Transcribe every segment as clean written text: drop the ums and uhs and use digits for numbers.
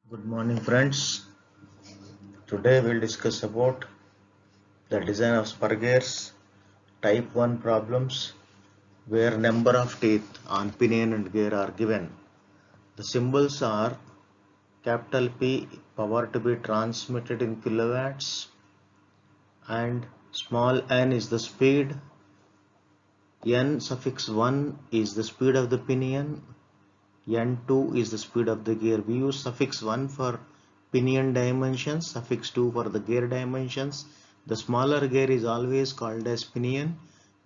Good morning friends. Today we'll discuss about the design of spur gears, type 1 problems where number of teeth on pinion and gear are given. The symbols are capital P, power to be transmitted in kilowatts, and small n is the speed, n suffix 1 is the speed of the pinion, n2 is the speed of the gear. We use suffix 1 for pinion dimensions, suffix 2 for the gear dimensions. The smaller gear is always called as pinion.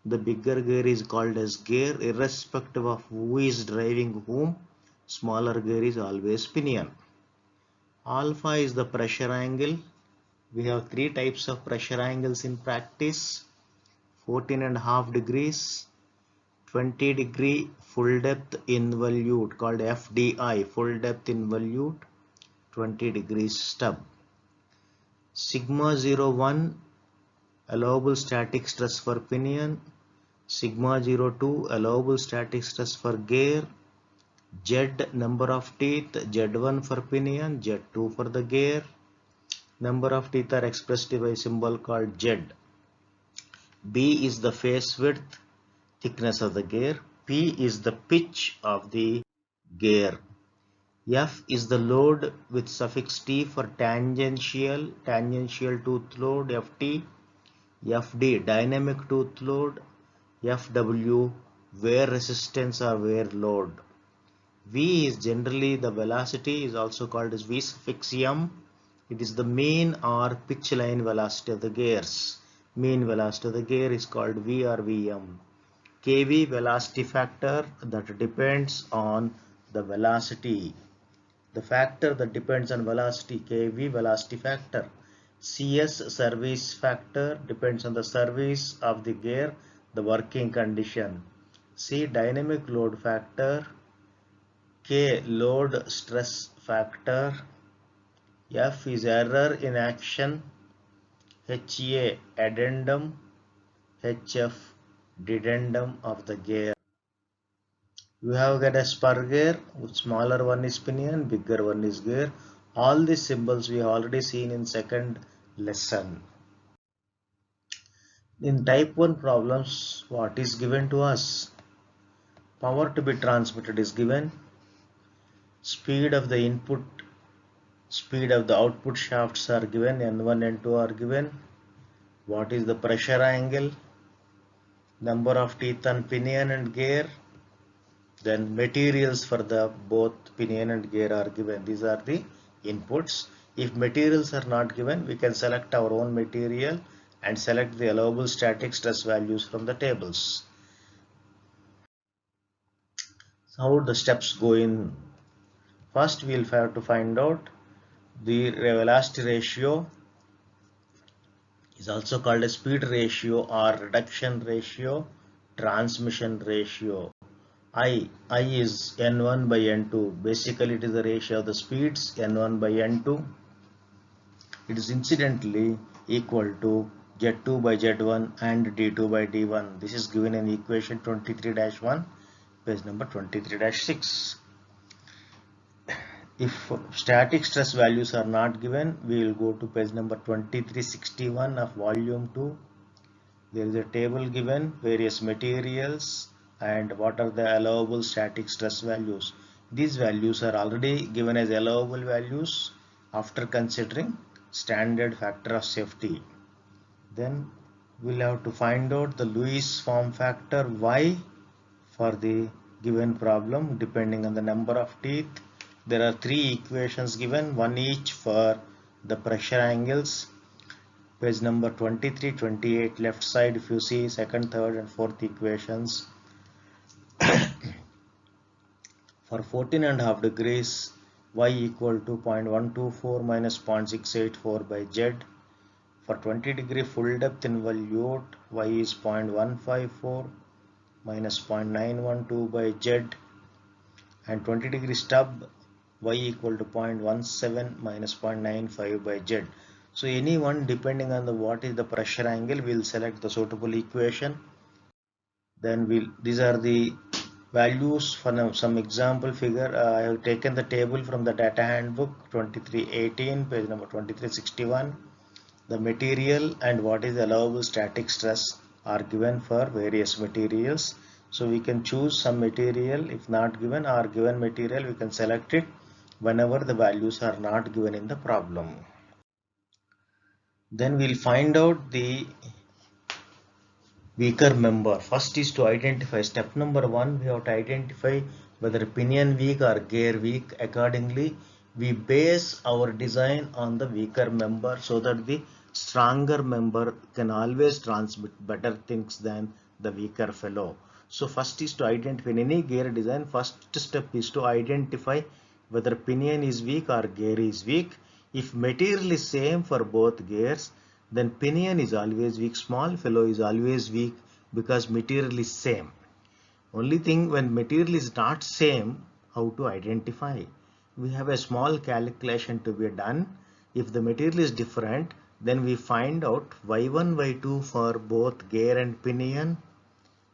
The bigger gear is called as gear, irrespective of who is driving whom. Smaller gear is always pinion. Alpha is the pressure angle. We have three types of pressure angles in practice: 14.5 degrees, 20-degree full depth involute called FDI, full depth involute, 20 degrees stub. Sigma 01 allowable static stress for pinion, sigma 02 allowable static stress for gear, Z number of teeth, Z1 for pinion, Z2 for the gear. Number of teeth are expressed by a symbol called Z. B is the face width, thickness of the gear. P is the pitch of the gear. F is the load with suffix T for tangential tooth load Ft. Fd dynamic tooth load. Fw wear resistance or wear load. V is generally the velocity, is also called as V suffix m. It is the mean or pitch line velocity of the gears. Mean velocity of the gear is called V or Vm. Kv velocity factor that depends on the velocity. The factor that depends on velocity, Kv velocity factor. Cs service factor depends on the service of the gear, the working condition. C dynamic load factor. K load stress factor. F is error in action. HA addendum. HF dedendum of the gear. You have got a spur gear, smaller one is pinion, bigger one is gear. All these symbols we have already seen in second lesson. In type 1 problems, what is given to us? Power to be transmitted is given. Speed of the input, speed of the output shafts are given, N1, N2 are given. What is the pressure angle? Number of teeth on pinion and gear. Then materials for the both pinion and gear are given. These are the inputs. If materials are not given, we can select our own material and select the allowable static stress values from the tables. So how the steps go in? First we'll have to find out the velocity ratio, is also called a speed ratio or reduction ratio, transmission ratio. I is N1 by N2. Basically it is the ratio of the speeds, N1 by N2. It is incidentally equal to Z2 by Z1 and D2 by D1. This is given in equation 23-1, page number 23-6. If static stress values are not given, we will go to page number 2361 of volume 2. There is a table given, various materials, and what are the allowable static stress values. These values are already given as allowable values after considering standard factor of safety. Then we'll have to find out the Lewis form factor Y for the given problem depending on the number of teeth. There are three equations given, one each for the pressure angles. Page number 23, 28, left side, if you see second, third and fourth equations. For 14.5 degrees, y equal to 0.124 minus 0.684 by z. For 20 degree full depth involute, y is 0.154 minus 0.912 by z. And 20 degree stub, y equal to 0.17 minus 0.95 by z. So any one depending on the what is the pressure angle, we'll select the suitable equation. Then these are the Values for some example figure. I have taken the table from the data handbook 2318, page number 2361. The material and what is the allowable static stress are given for various materials. So we can choose some material. If not given or given material, we can select it whenever the values are not given in the problem. Then we'll find out the weaker member. First is to identify. Step number 1, we have to identify whether pinion weak or gear weak. Accordingly, we base our design on the weaker member so that the stronger member can always transmit better things than the weaker fellow. So first is to identify. In any gear design, first step is to identify whether pinion is weak or gear is weak. If material is same for both gears, then pinion is always weak, small fellow is always weak, because material is same. Only thing, when material is not same, how to identify? We have a small calculation to be done. If the material is different, then we find out y1 y2 for both gear and pinion.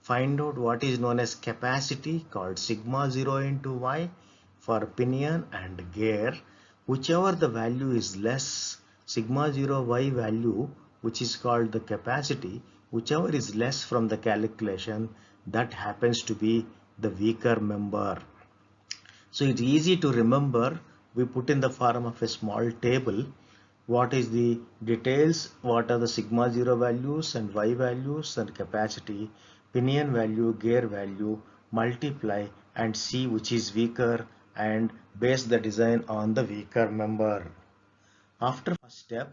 Find out what is known as capacity, called sigma 0 into y for pinion and gear. Whichever the value is less, sigma 0 y value, which is called the capacity, whichever is less from the calculation, that happens to be the weaker member. So it's easy to remember. We put in the form of a small table what is the details, what are the sigma 0 values and y values and capacity, pinion value, gear value, multiply and see which is weaker and base the design on the weaker member. After first step,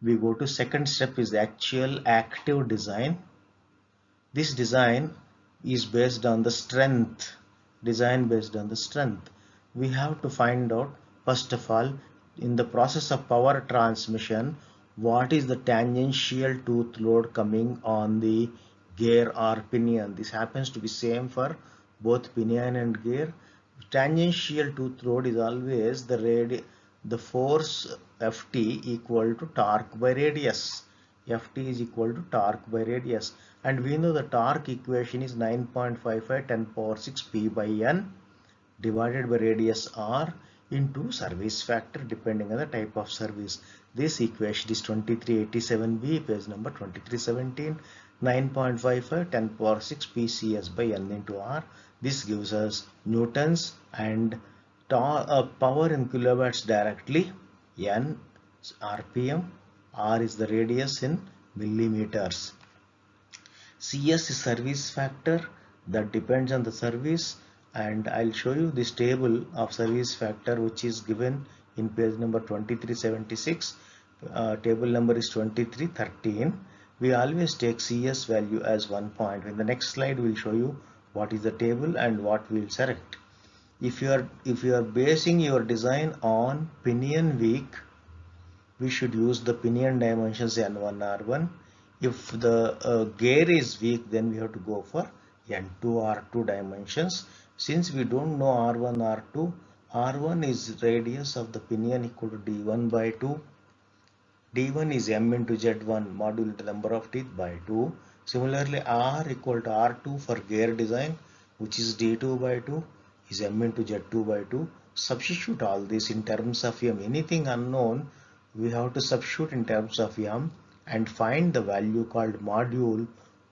we go to second step, is the actual active design. This design is based on the strength, design based on the strength. We have to find out, first of all, in the process of power transmission, what is the tangential tooth load coming on the gear or pinion. This happens to be same for both pinion and gear. Tangential tooth load is always the force Ft equal to torque by radius. Ft is equal to torque by radius, and we know the torque equation is 9.55 10 power 6 P by N divided by radius R into service factor depending on the type of service. This equation is 2387b, page number 2317. 9.55 10 power 6 PCS by N into R. This gives us newtons and power in kilowatts directly. N RPM, R is the radius in millimeters. CS is service factor that depends on the service, and I'll show you this table of service factor which is given in page number 2376. Table number is 2313. We always take CS value as 1 point. In the next slide we'll show you what is the table and what we'll select. If you are basing your design on pinion weak, we should use the pinion dimensions N1 R1. If the gear is weak, then we have to go for N2 R2 dimensions. Since we don't know R1 R2, R1 is radius of the pinion equal to D1 by 2. D1 is M into Z1 module into number of teeth by 2. Similarly, R equal to R2 for gear design, which is D2 by 2, is M into Z2 by 2. Substitute all this in terms of M. Anything unknown, we have to substitute in terms of M and find the value called module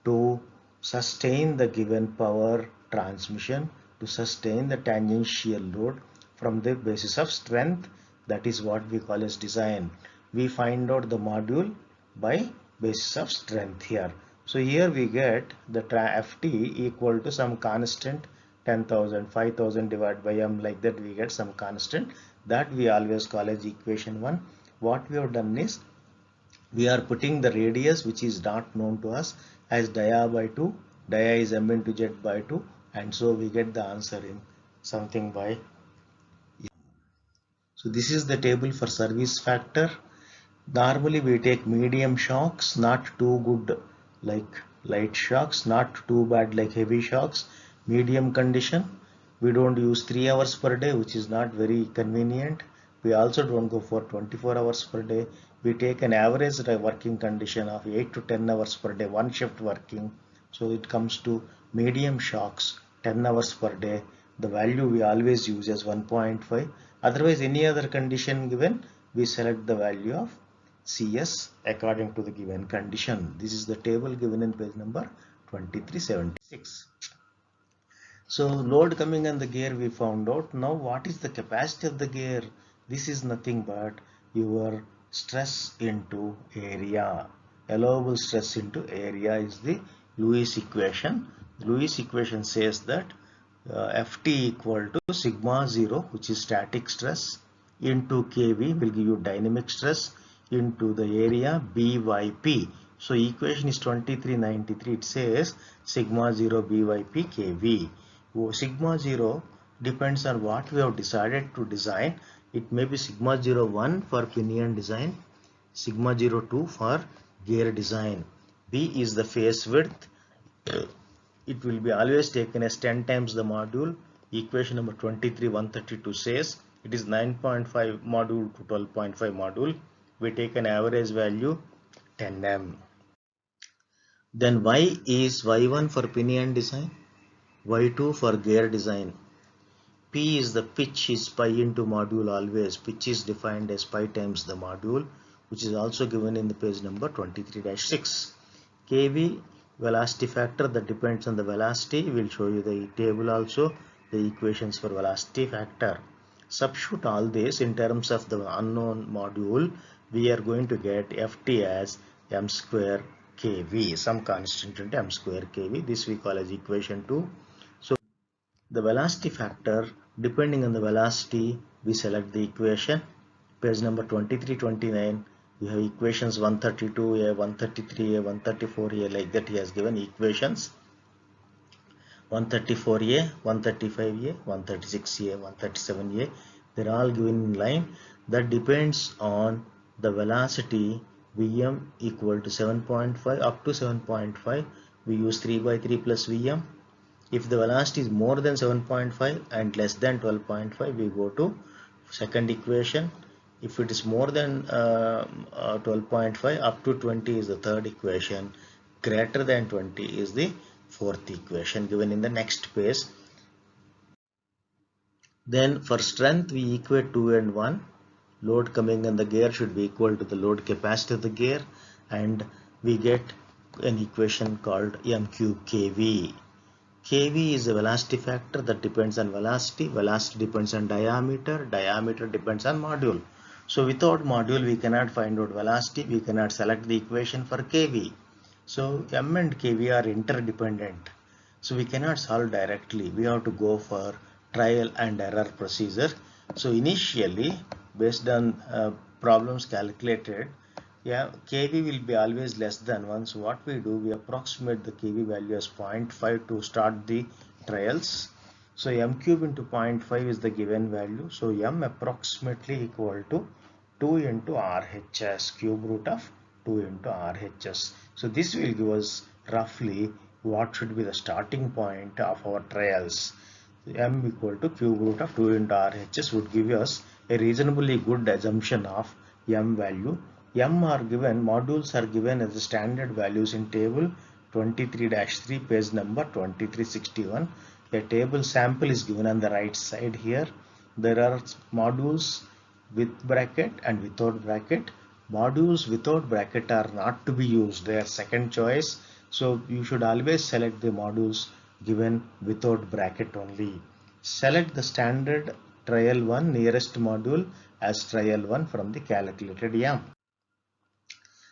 to sustain the given power transmission, to sustain the tangential load from the basis of strength. That is what we call as design. We find out the module by basis of strength here. So here we get the Ft equal to some constant 10,000, 5,000 divided by M, like that we get some constant that we always call as equation 1. What we have done is we are putting the radius which is not known to us as dia by 2. Dia is M into Z by 2, and so we get the answer in something by M. So this is the table for service factor. Normally we take medium shocks, not too good like light shocks, not too bad like heavy shocks. Medium condition. We don't use 3 hours per day, which is not very convenient. We also don't go for 24 hours per day. We take an average working condition of 8 to 10 hours per day, one shift working. So it comes to medium shocks 10 hours per day, the value we always use as 1.5. Otherwise, any other condition given, we select the value of CS according to the given condition. This is the table given in page number 2376. So load coming on the gear we found out. Now what is the capacity of the gear? This is nothing but your stress into area. Allowable stress into area is the Lewis equation. Lewis equation says that Ft equal to sigma 0, which is static stress, into Kv will give you dynamic stress, into the area Byp. So equation is 2393. It says sigma 0 Byp Kv. Sigma 0 depends on what we have decided to design. It may be sigma 01 for pinion design, sigma 02 for gear design. B is the face width. It will be always taken as 10 times the module. Equation number 23 132 says it is 9.5 module to 12.5 module. We take an average value 10m. Then Y is Y1 for pinion design, Y2 for gear design. P is the pitch, is pi into module always. Pitch is defined as pi times the module, which is also given in the page number 23-6. Kv velocity factor, that depends on the velocity. We will show you the table also, the equations for velocity factor. Substitute all this in terms of the unknown module. We are going to get Ft as m square Kv, some constant into m square Kv. This we call as equation 2. So the velocity factor, depending on the velocity, we select the equation. Page number 23-29, we have equations 132a, 133a, 134a, like that he has given equations. 134a, 135a, 136a, 137a, they are all given in line. That depends on the velocity. Vm equal to 7.5 up to 7.5, we use 3/3 plus Vm. If the velocity is more than 7.5 and less than 12.5, we go to second equation. If it is more than 12.5 up to 20 is the third equation, greater than 20 is the fourth equation given in the next page. Then for strength we equate 2 and 1. Load coming on the gear should be equal to the load capacity of the gear, and we get an equation called m cube Kv. Kv is a velocity factor that depends on velocity. Velocity depends on diameter. Diameter depends on module. So without module we cannot find out velocity. We cannot select the equation for Kv. So m and Kv are interdependent. So we cannot solve directly. We have to go for trial and error procedure. So initially, based on problems calculated, Kv will be always less than 1. So what we do, we approximate the Kv value as 0.5 to start the trials. So m cube into 0.5 is the given value. So m approximately equal to 2 into RHS, cube root of 2 into RHS. So this will give us roughly what should be the starting point of our trials. M equal to cube root of 2 into RHS would give us a reasonably good assumption of m value. M are given, modules are given as the standard values in table 23-3, page number 2361. A table sample is given on the right side here. There are modules with bracket and without bracket. Modules without bracket are not to be used. They are second choice. So you should always select the modules given without bracket only. Select the standard trial 1 nearest module as trial 1 from the calculated m.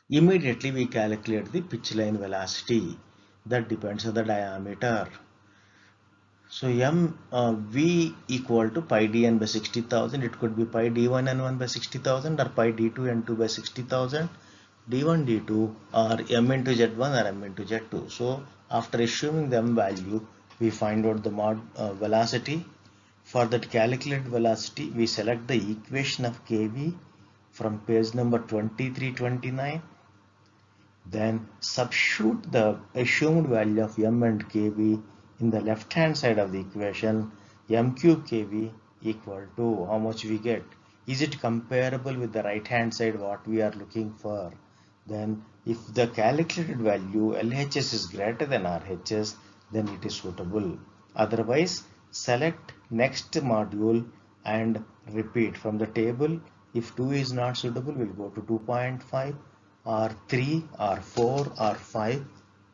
Immediately we calculate the pitch line velocity. That depends on the diameter. So v equal to pi dn by 60,000. It could be pi d1 n1 by 60,000 or pi d2 n2 by 60,000. d1 d2 or m into z1 or m into z2. So after assuming the m value, we find out the velocity. For that calculated velocity, we select the equation of Kv from page number 23-29. Then substitute the assumed value of m and Kv in the left hand side of the equation. M cube Kv equal to how much we get. Is it comparable with the right hand side what we are looking for? Then if the calculated value LHS is greater than RHS, then it is suitable. Otherwise, select next module and repeat from the table. If 2 is not suitable, we'll go to 2.5 or 3 or 4 or 5,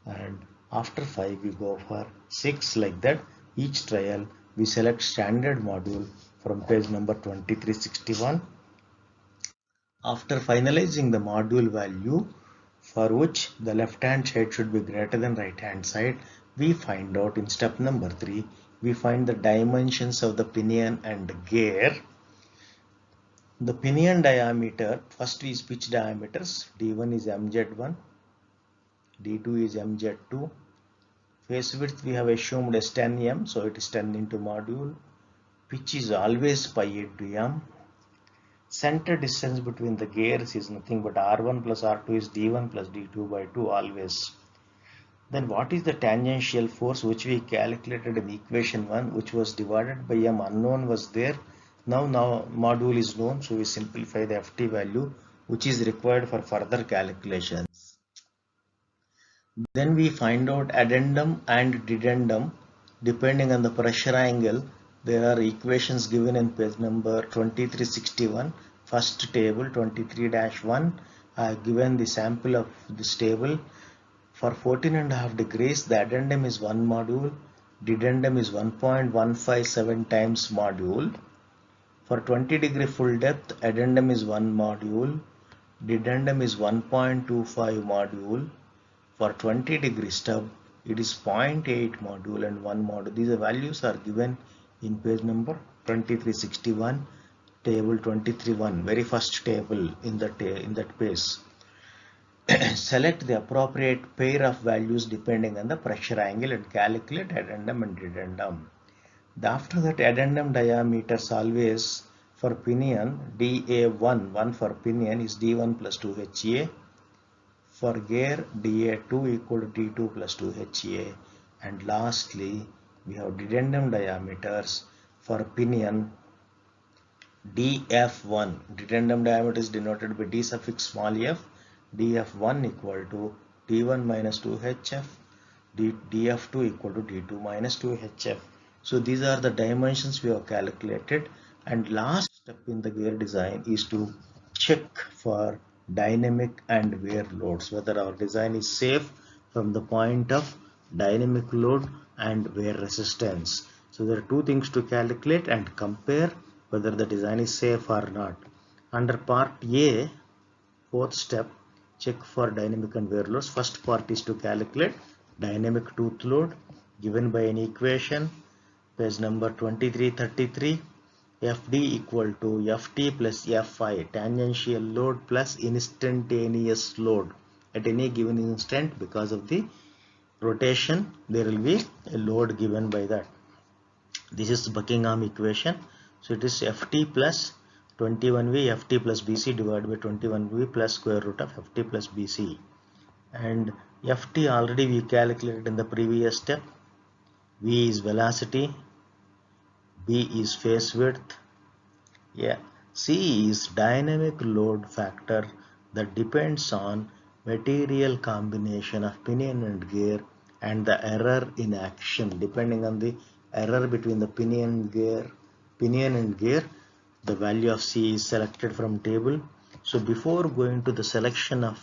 and after 5 we go for 6, like that. Each trial we select standard module from page number 2361. After finalizing the module value, for which the left hand side should be greater than right hand side, we find out in step number 3, we find the dimensions of the pinion and gear. The pinion diameter, first is pitch diameters, D1 is MZ1, D2 is MZ2. Face width we have assumed as 10 m, so it is 10 into module. Pitch is always pi into m. Center distance between the gears is nothing but R1 plus R2 is D1 plus D2 by 2 always. Then what is the tangential force, which we calculated in equation 1, which was divided by m, unknown was there. Now module is known, so we simplify the Ft value, which is required for further calculations. Then we find out addendum and dedendum depending on the pressure angle. There are equations given in page number 2361, first table 23-1. I have given the sample of this table. For 14.5 degrees, the addendum is 1 module, dedendum is 1.157 times module. For 20 degree full depth, addendum is 1 module, dedendum is 1.25 module. For 20 degree stub, it is 0.8 module and 1 module. These values are given in page number 2361, table 23.1, very first table in that page. Select the appropriate pair of values depending on the pressure angle and calculate addendum and dedendum. After that, addendum diameters always for pinion, DA1, 1 for pinion is D1 plus 2HA. For gear, DA2 equal to D2 plus 2HA. And lastly, we have dedendum diameters for pinion, DF1. Dedendum diameter is denoted by D suffix small f. DF1 equal to D1 minus 2HF. DF2 equal to D2 minus 2HF. So these are the dimensions we have calculated. And last step in the gear design is to check for dynamic and wear loads, whether our design is safe from the point of dynamic load and wear resistance. So there are two things to calculate and compare whether the design is safe or not. Under part A, fourth step, check for dynamic and wear loads. First part is to calculate dynamic tooth load given by an equation, page number 2333. Fd equal to Ft plus Fi, tangential load plus instantaneous load. At any given instant, because of the rotation, there will be a load given by that. This is Buckingham equation. So it is Ft plus 21V Ft plus Bc divided by 21V plus square root of Ft plus Bc. And Ft already we calculated in the previous step. V is velocity, B is face width, C is dynamic load factor that depends on material combination of pinion and gear and the error in action. Depending on the error between the pinion and gear, the value of C is selected from table. So before going to the selection of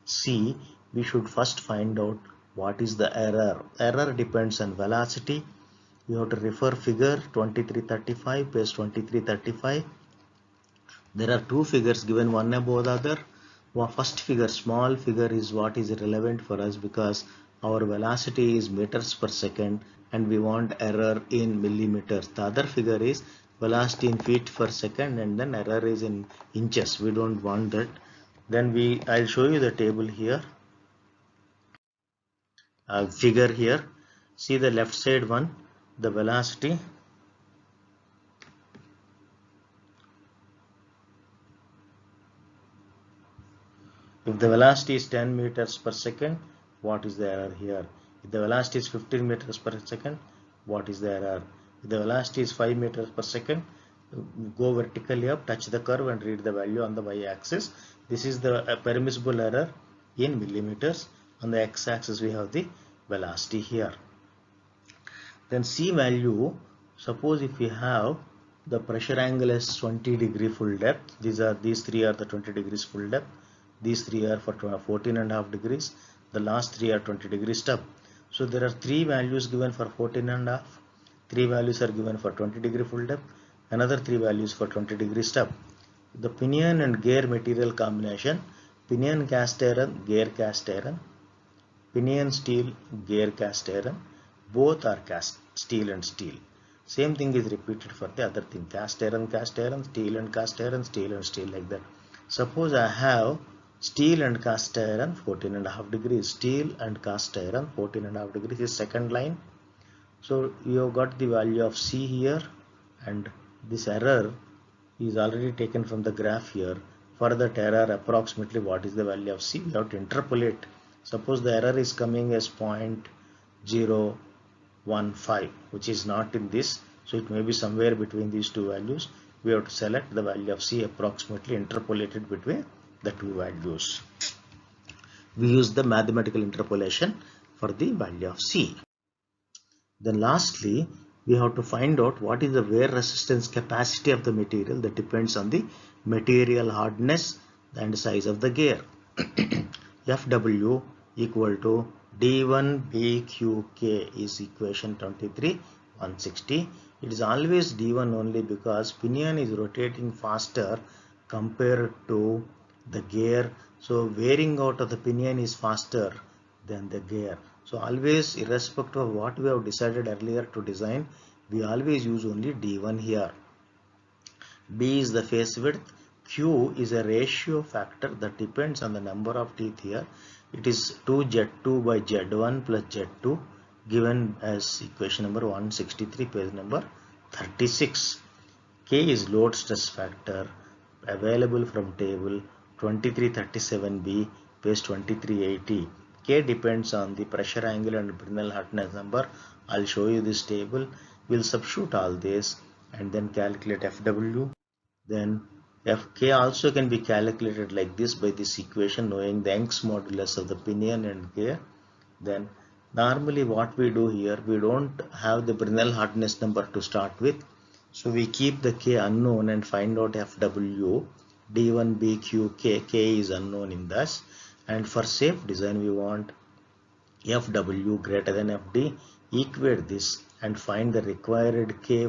C, we should first find out what is the error. Error depends on velocity. You have to refer figure 2335, page 2335. There are two figures given, one above the other. First figure, small figure, is what is relevant for us because our velocity is meters per second and we want error in millimeters. The other figure is velocity in feet per second and then error is in inches. We don't want that. Then I'll show you the table here. Figure here. See the left side one, the velocity. If the velocity is 10 meters per second, what is the error here? If the velocity is 15 meters per second, what is the error? If the velocity is 5 meters per second, go vertically up, touch the curve and read the value on the y-axis. This is the permissible error in millimeters. On the x-axis we have the velocity here. Then C value, suppose if we have the pressure angle as 20 degree full depth, these three are the 20 degrees full depth, these three are for 14.5 degrees, the last three are 20 degree stub. So there are three values given for 14.5, three values are given for 20 degree full depth, another three values for 20 degree stub. The pinion and gear material combination, pinion cast iron, gear cast iron, pinion steel, gear cast iron, both are cast steel and steel. Same thing is repeated for the other thing, cast iron, steel and cast iron, steel and steel, like that. Suppose I have steel and cast iron 14.5 degrees, steel and cast iron 14.5 degrees is second line. So you have got the value of C here, and this error is already taken from the graph here. For that error, approximately what is the value of C? We have to interpolate. Suppose the error is coming as 0.015, which is not in this, so it may be somewhere between these two values. We have to select the value of C approximately interpolated between the two values. We use the mathematical interpolation for the value of C. Then lastly, we have to find out what is the wear resistance capacity of the material. That depends on the material hardness and size of the gear. Fw equal to D1BQK is equation 23, 160. It is always D1 only because pinion is rotating faster compared to the gear. So wearing out of the pinion is faster than the gear. So always, irrespective of what we have decided earlier to design, we always use only D1 here. B is the face width. Q is a ratio factor that depends on the number of teeth here. It is 2Z2 by Z1 plus Z2, given as equation number 163, page number 36. K is load stress factor available from table 2337B, page 2380. K depends on the pressure angle and Brinell hardness number. I'll show you this table. We'll substitute all this and then calculate Fw. Then Fk also can be calculated like this by this equation, knowing the Young's modulus of the pinion and gear. Then normally what we do here, we don't have the Brinell hardness number to start with. So we keep the K unknown and find out Fw. D1BQK, K is unknown in this. And for safe design, we want Fw greater than Fd. Equate this and find the required K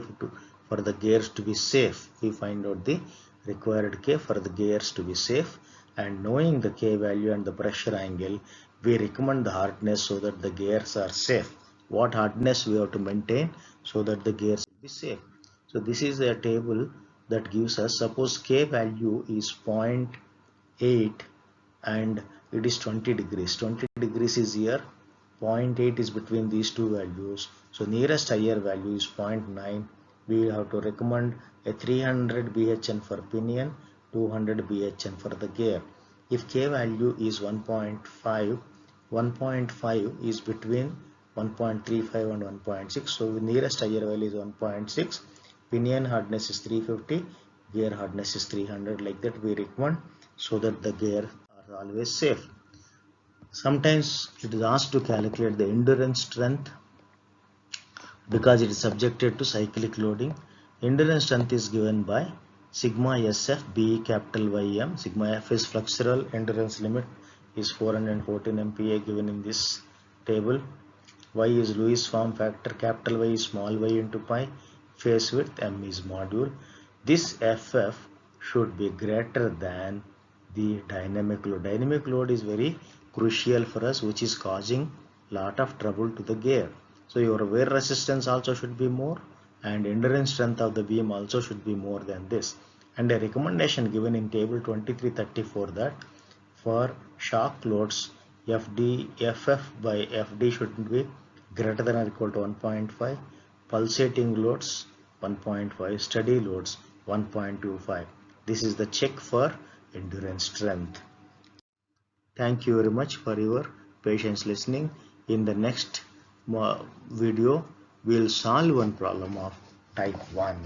for the gears to be safe. We find out the required K for the gears to be safe, and knowing the K value and the pressure angle, we recommend the hardness so that the gears are safe. What hardness we have to maintain so that the gears will be safe. So this is a table that gives us, suppose K value is 0.8 and it is 20 degrees. 20 degrees is here, 0.8 is between these two values. So nearest higher value is 0.9. We have to recommend a 300 bhn for pinion, 200 bhn for the gear. If K value is 1.5, 1.5 is between 1.35 and 1.6. So the nearest higher value is 1.6. Pinion hardness is 350, gear hardness is 300, like that we recommend so that the gear are always safe. Sometimes it is asked to calculate the endurance strength because it is subjected to cyclic loading. Endurance strength is given by sigma SF B capital YM. Sigma F is flexural endurance limit is 414 MPa given in this table. Y is Lewis form factor, capital Y is small y into pi, face width M is module. This FF should be greater than the dynamic load. Dynamic load is very crucial for us, which is causing lot of trouble to the gear. So your wear resistance also should be more, and endurance strength of the beam also should be more than this. And a recommendation given in table 2334 that for shock loads, FF by FD should be greater than or equal to 1.5, pulsating loads 1.5, steady loads 1.25. This is the check for endurance strength. Thank you very much for your patience listening. In the next video, we will solve one problem of type 1.